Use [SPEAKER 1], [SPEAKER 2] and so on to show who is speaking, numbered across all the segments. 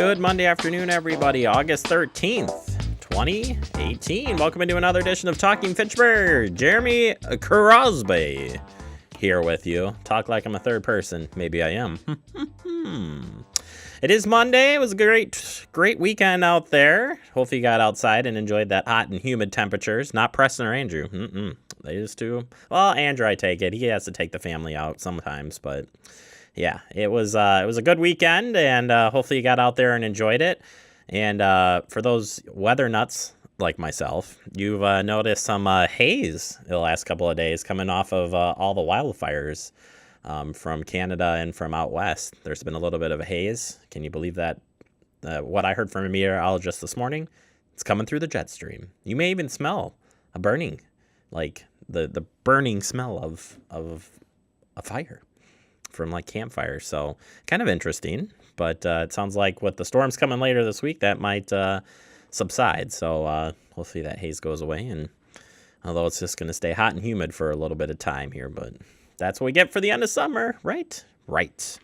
[SPEAKER 1] Good Monday afternoon, everybody. August 13th, 2018. Welcome into another edition of Talking Fitchburg. Jeremy Crosby here with you. Talk like I'm a third person. Maybe I am. It is Monday. It was a great weekend out there. Hopefully you got outside and enjoyed that hot and humid temperatures. Not Preston or Andrew. They used to. Well, Andrew, I take it. He has to take the family out sometimes, but yeah, it was a good weekend, and hopefully you got out there and enjoyed it. And for those weather nuts like myself, you've noticed some haze the last couple of days coming off of all the wildfires from Canada and from out west. There's been a little bit of a haze. Can you believe that? What I heard from a meteorologist this morning, it's coming through the jet stream. You may even smell a burning, like the burning smell of a fire from like campfires. So kind of interesting, but it sounds like with the storms coming later this week, that might subside. So hopefully that haze goes away, and although it's just going to stay hot and humid for a little bit of time here, but that's what we get for the end of summer, right? Right.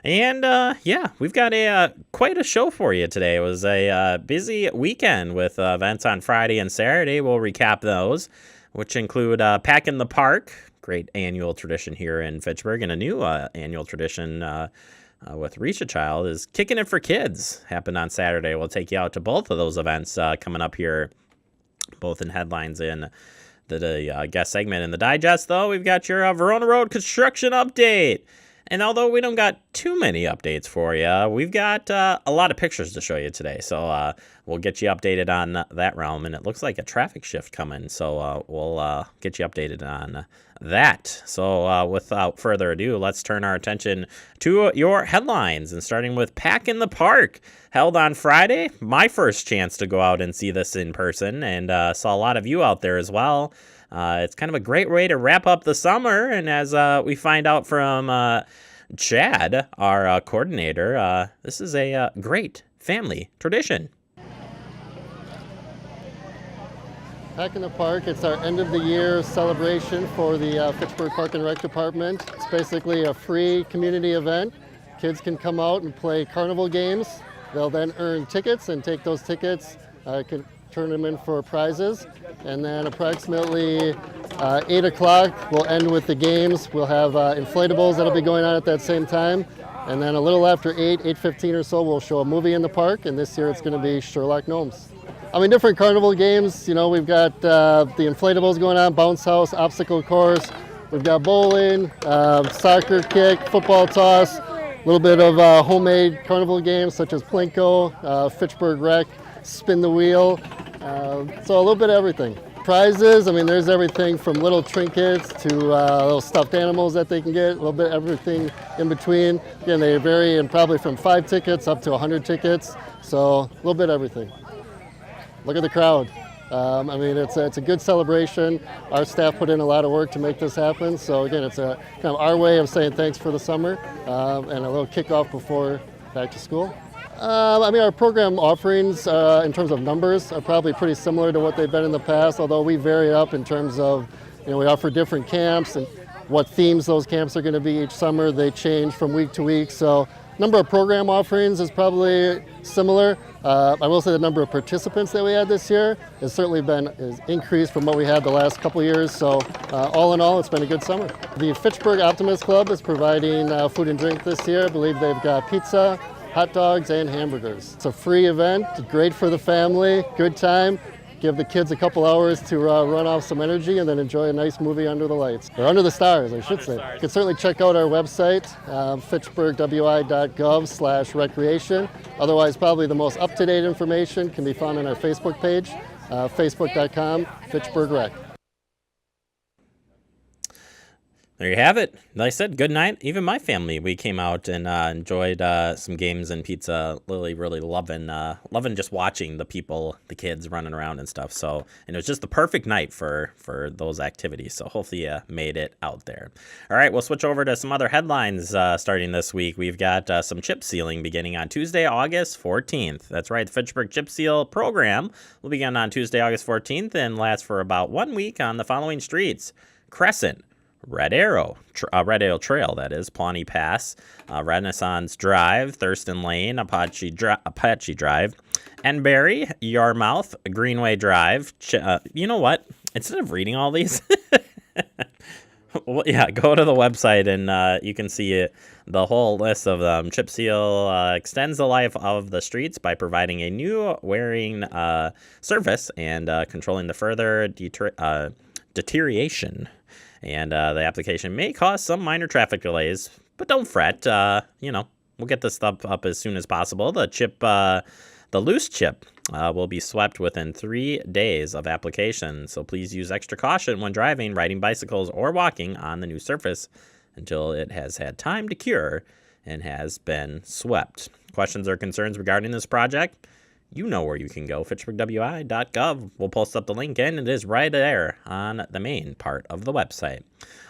[SPEAKER 1] And yeah, we've got quite a show for you today. It was a busy weekend with events on Friday and Saturday. We'll recap those, which include Pack in the Park, great annual tradition here in Fitchburg, and a new annual tradition with Reach a Child is Kicking It for Kids. Happened on Saturday. We'll take you out to both of those events coming up here, both in headlines and the guest segment. In the digest, though, we've got your Verona Road construction update. And although we don't got too many updates for you, we've got a lot of pictures to show you today. So we'll get you updated on that realm. And it looks like a traffic shift coming. So we'll get you updated on that. So without further ado, let's turn our attention to your headlines. And starting with Pack in the Park, held on Friday. My first chance to go out and see this in person, and saw a lot of you out there as well. It's kind of a great way to wrap up the summer, and as we find out from Chad, our coordinator, this is a great family tradition.
[SPEAKER 2] Pack in the Park, it's our end of the year celebration for the Fitchburg Park and Rec Department. It's basically a free community event. Kids can come out and play carnival games. They'll then earn tickets and take those tickets, can turn them in for prizes. And then approximately 8 o'clock, we'll end with the games. We'll have inflatables that'll be going on at that same time. And then a little after 8:15 or so, we'll show a movie in the park. And this year it's going to be Sherlock Gnomes. I mean, different carnival games. You know, we've got the inflatables going on, bounce house, obstacle course. We've got bowling, soccer kick, football toss, a little bit of homemade carnival games such as Plinko, Fitchburg Rec, Spin the Wheel. So a little bit of everything. Prizes, I mean, there's everything from little trinkets to little stuffed animals that they can get, a little bit of everything in between. Again, they vary in probably from 5 tickets up to 100 tickets. So a little bit of everything. Look at the crowd. I mean, it's a good celebration. Our staff put in a lot of work to make this happen. So again, it's a kind of our way of saying thanks for the summer and a little kickoff before back to school. I mean, our program offerings in terms of numbers are probably pretty similar to what they've been in the past, although we vary up in terms of, you know, we offer different camps and what themes those camps are going to be each summer. They change from week to week. So number of program offerings is probably similar. I will say the number of participants that we had this year has certainly been increased from what we had the last couple of years. So all in all, it's been a good summer. The Fitchburg Optimist Club is providing food and drink this year. I believe they've got pizza, hot dogs, and hamburgers. It's a free event, great for the family, good time. Give the kids a couple hours to run off some energy and then enjoy a nice movie under the lights. Or under the stars, I should say. You can certainly check out our website, fitchburgwi.gov/recreation. Otherwise, probably the most up-to-date information can be found on our Facebook page, facebook.com/Fitchburg Rec.
[SPEAKER 1] There you have it. Like I said, good night. Even my family, we came out and enjoyed some games and pizza. Really loving just watching the people, the kids running around and stuff. So, and it was just the perfect night for those activities. So hopefully you made it out there. All right, we'll switch over to some other headlines starting this week. We've got some chip sealing beginning on Tuesday, August 14th. That's right, the Fitchburg Chip Seal program will begin on Tuesday, August 14th and last for about 1 week on the following streets: Crescent, Red Arrow Trail, that is, Pawnee Pass, Renaissance Drive, Thurston Lane, Apache Drive, Enberry, Yarmouth, Greenway Drive. You know what? Instead of reading all these, well, yeah, go to the website and you can see the whole list of them. Chip seal extends the life of the streets by providing a new wearing surface and controlling the further deterioration. And the application may cause some minor traffic delays, but don't fret. We'll get this stuff up as soon as possible. The loose chip will be swept within 3 days of application. So please use extra caution when driving, riding bicycles, or walking on the new surface until it has had time to cure and has been swept. Questions or concerns regarding this project? You know where you can go, fitchburgwi.gov. We'll post up the link in. It is right there on the main part of the website.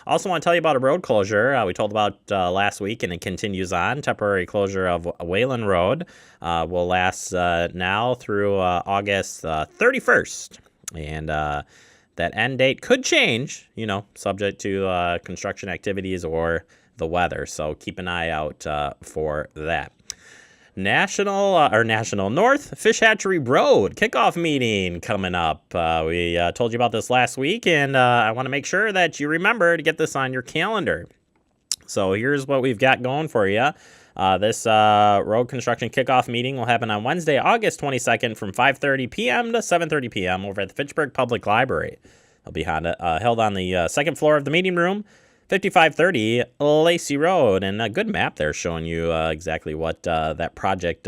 [SPEAKER 1] Also want to tell you about a road closure we told about last week, and it continues on. Temporary closure of Whalen Road will last now through August 31st. And that end date could change, subject to construction activities or the weather. So keep an eye out for that. National North Fish Hatchery Road kickoff meeting coming up. We told you about this last week, and I want to make sure that you remember to get this on your calendar. So here's what we've got going for you. This road construction kickoff meeting will happen on Wednesday, August 22nd from 5:30 p.m. to 7:30 p.m. over at the Fitchburg Public Library. It'll be held on the second floor of the meeting room, 5530 Lacey Road, and a good map there showing you exactly what that project,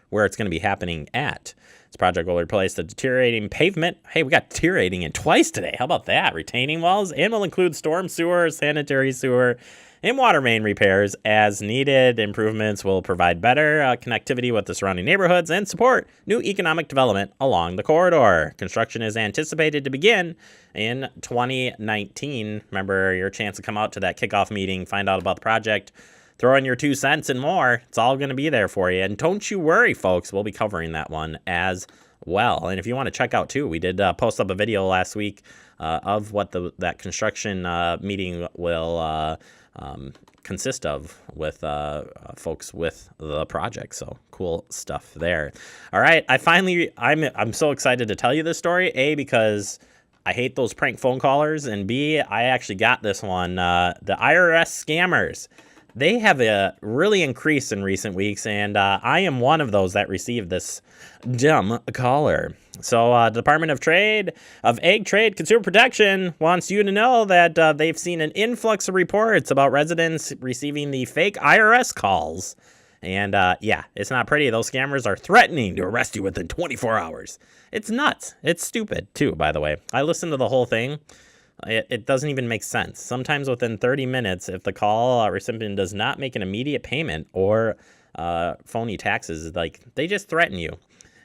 [SPEAKER 1] where it's going to be happening at. This project will replace the deteriorating pavement. Hey, we got deteriorating it twice today. How about that? Retaining walls, and will include storm sewer, sanitary sewer, and water main repairs as needed. Improvements will provide better connectivity with the surrounding neighborhoods and support new economic development along the corridor. Construction is anticipated to begin in 2019. Remember your chance to come out to that kickoff meeting, find out about the project, throw in your 2 cents and more. It's all going to be there for you. And don't you worry, folks, we'll be covering that one as well. And if you want to check out too, we did post up a video last week of what that construction meeting will consist of with folks with the project. So cool stuff there. All right, I'm so excited to tell you this story. A, because I hate those prank phone callers, and B, I actually got this one. The IRS scammers, they have really increased in recent weeks, and I am one of those that received this dumb caller. So Department of Ag Trade, Consumer Protection wants you to know that they've seen an influx of reports about residents receiving the fake IRS calls. And it's not pretty. Those scammers are threatening to arrest you within 24 hours. It's nuts. It's stupid, too, by the way. I listened to the whole thing. It doesn't even make sense. Sometimes within 30 minutes, if the call recipient does not make an immediate payment or phony taxes, they just threaten you.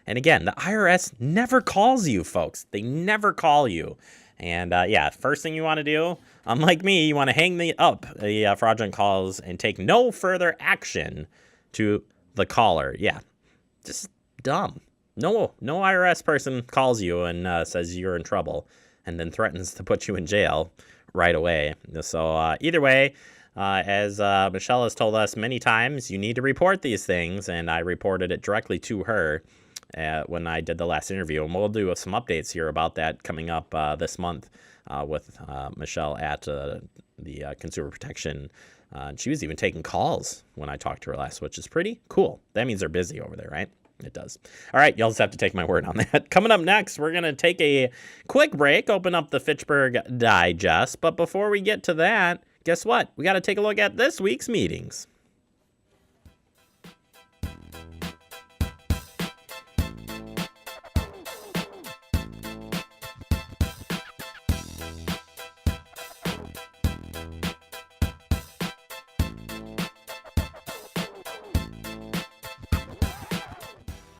[SPEAKER 1] And again, the IRS never calls you, folks. They never call you. And first thing you want to do, unlike me, you want to hang up the fraudulent calls and take no further action to the caller. Yeah, just dumb. No IRS person calls you and says you're in trouble and then threatens to put you in jail right away. So either way, as Michelle has told us many times, you need to report these things, and I reported it directly to her when I did the last interview. And we'll do some updates here about that coming up this month with Michelle at the Consumer Protection. And she was even taking calls when I talked to her last, which is pretty cool. That means they're busy over there, right? It does. All right, you'll just have to take my word on that. Coming up next, we're going to take a quick break, open up the Fitchburg Digest. But before we get to that, guess what? We got to take a look at this week's meetings.